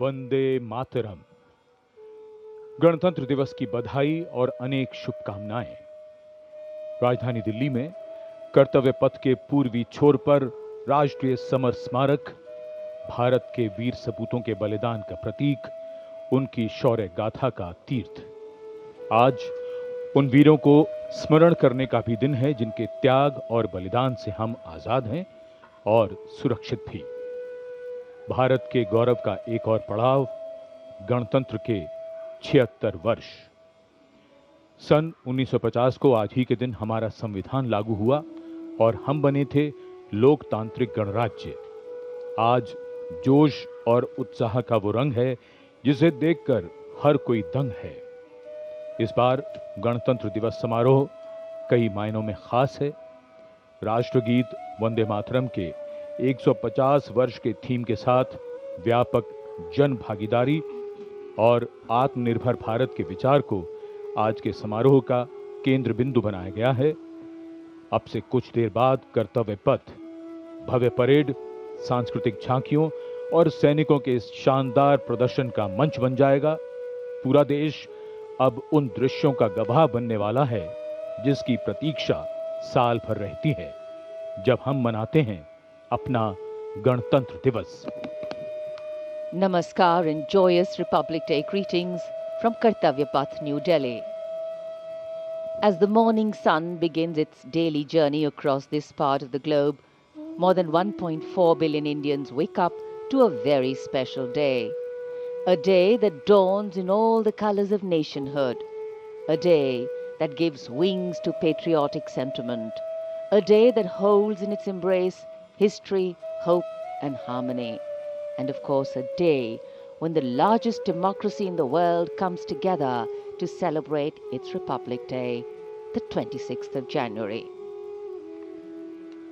वंदे मातरम। गणतंत्र दिवस की बधाई और अनेक शुभकामनाएं। राजधानी दिल्ली में कर्तव्य पथ के पूर्वी छोर पर राष्ट्रीय समर स्मारक, भारत के वीर सपूतों के बलिदान का प्रतीक, उनकी शौर्य गाथा का तीर्थ। आज उन वीरों को स्मरण करने का भी दिन है जिनके त्याग और बलिदान से हम आजाद हैं और सुरक्षित भी। भारत के गौरव का एक और पड़ाव, गणतंत्र के 76 वर्ष। सन 1950 को आज ही के दिन हमारा संविधान लागू हुआ और हम बने थे लोकतांत्रिक गणराज्य। आज जोश और उत्साह का वो रंग है जिसे देखकर हर कोई दंग है। इस बार गणतंत्र दिवस समारोह कई मायनों में खास है। राष्ट्रगीत वंदे मातरम के 150 वर्ष के थीम के साथ व्यापक जन भागीदारी और आत्मनिर्भर भारत के विचार को आज के समारोह का केंद्र बिंदु बनाया गया है। अब से कुछ देर बाद कर्तव्य पथ, भव्य परेड, सांस्कृतिक झांकियों और सैनिकों के इस शानदार प्रदर्शन का मंच बन जाएगा। पूरा देश अब उन दृश्यों का गवाह बनने वाला है जिसकी प्रतीक्षा साल भर रहती है, जब हम मनाते हैं अपना गणतंत्र दिवस। Namaskar and joyous Republic Day greetings from Kartavya Path, New Delhi. As the morning sun begins its daily journey across this part of the globe, more than 1.4 billion Indians wake up to a very special day. A day that dawns in all the colors of nationhood. A day that gives wings to patriotic sentiment. A day that holds in its embrace history, hope and harmony. And of course, a day when the largest democracy in the world comes together to celebrate its Republic Day, the 26th of January.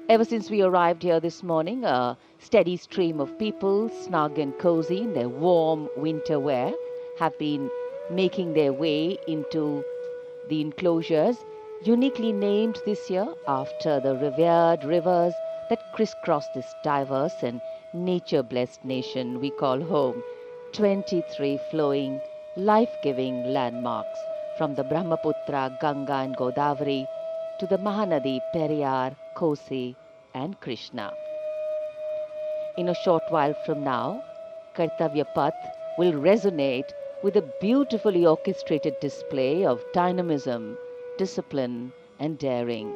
Ever since we arrived here this morning, a steady stream of people, snug and cozy in their warm winter wear, have been making their way into the enclosures, uniquely named this year after the revered rivers that crisscross this diverse and nature-blessed nation we call home. 23 flowing, life-giving landmarks from the Brahmaputra, Ganga and Godavari to the Mahanadi, Periyar, Kosi and Krishna. In a short while from now, Kartavya Path will resonate with a beautifully orchestrated display of dynamism, discipline and daring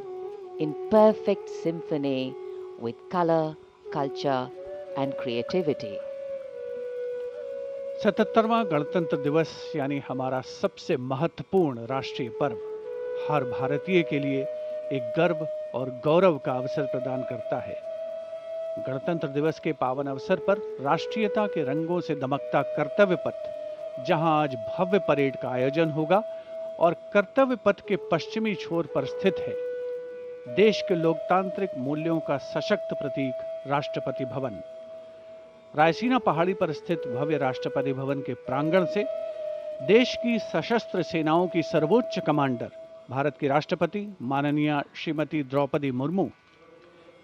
in perfect symphony with color, culture and creativity. 77वां गणतंत्र दिवस यानी हमारा सबसे महत्वपूर्ण राष्ट्रीय पर्व हर भारतीय के लिए एक गर्व और गौरव का अवसर प्रदान करता है। गणतंत्र दिवस के पावन अवसर पर राष्ट्रीयता के रंगों से दमकता कर्तव्य पथ, जहां आज भव्य परेड का आयोजन होगा और कर्तव्य पथ के पश्चिमी छोर पर स्थित है देश के लोकतांत्रिक मूल्यों का सशक्त प्रतीक राष्ट्रपति भवन। रायसीना पहाड़ी पर स्थित भव्य राष्ट्रपति भवन के प्रांगण से देश की सशस्त्र सेनाओं की सर्वोच्च कमांडर भारत की राष्ट्रपति माननीय श्रीमती द्रौपदी मुर्मू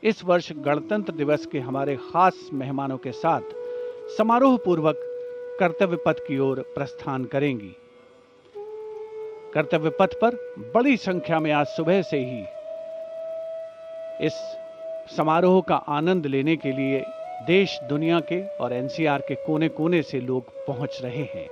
इस वर्ष गणतंत्र दिवस के हमारे खास मेहमानों के साथ समारोह पूर्वक कर्तव्य पथ की ओर प्रस्थान करेंगी। कर्तव्य पथ पर बड़ी संख्या में आज सुबह से ही इस समारोह का आनंद लेने के लिए देश दुनिया के और एनसीआर के कोने कोने से लोग पहुंच रहे हैं।